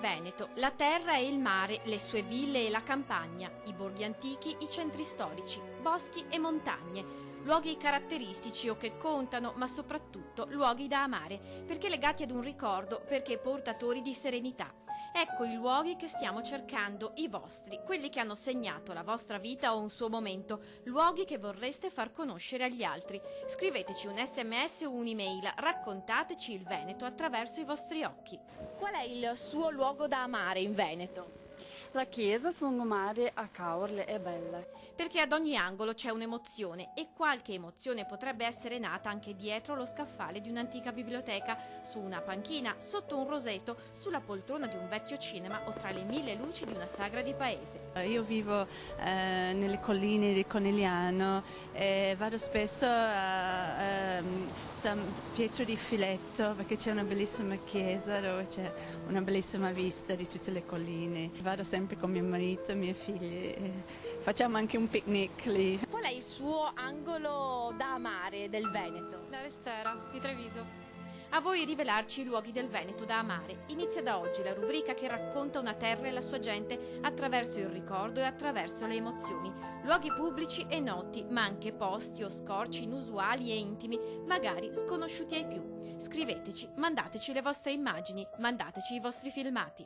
Veneto, la terra e il mare, le sue ville e la campagna, i borghi antichi, i centri storici, boschi e montagne. Luoghi caratteristici o che contano, ma soprattutto luoghi da amare, perché legati ad un ricordo, perché portatori di serenità. Ecco i luoghi che stiamo cercando, i vostri, quelli che hanno segnato la vostra vita o un suo momento, luoghi che vorreste far conoscere agli altri. Scriveteci un SMS o un'email, raccontateci il Veneto attraverso i vostri occhi. Qual è il suo luogo da amare in Veneto? La chiesa sul lungomare a Caorle è bella. Perché ad ogni angolo c'è un'emozione e qualche emozione potrebbe essere nata anche dietro lo scaffale di un'antica biblioteca, su una panchina, sotto un roseto, sulla poltrona di un vecchio cinema o tra le mille luci di una sagra di paese. Io vivo nelle colline di Conegliano e vado spesso a San Pietro di Filetto perché c'è una bellissima chiesa dove c'è una bellissima vista di tutte le colline. Vado sempre con mio marito e i miei figli e facciamo anche un picnic lì. Qual è il suo angolo da amare del Veneto? La Restera di Treviso. A voi rivelarci i luoghi del Veneto da amare. Inizia da oggi la rubrica che racconta una terra e la sua gente attraverso il ricordo e attraverso le emozioni. Luoghi pubblici e noti, ma anche posti o scorci inusuali e intimi, magari sconosciuti ai più. Scriveteci, mandateci le vostre immagini, mandateci i vostri filmati.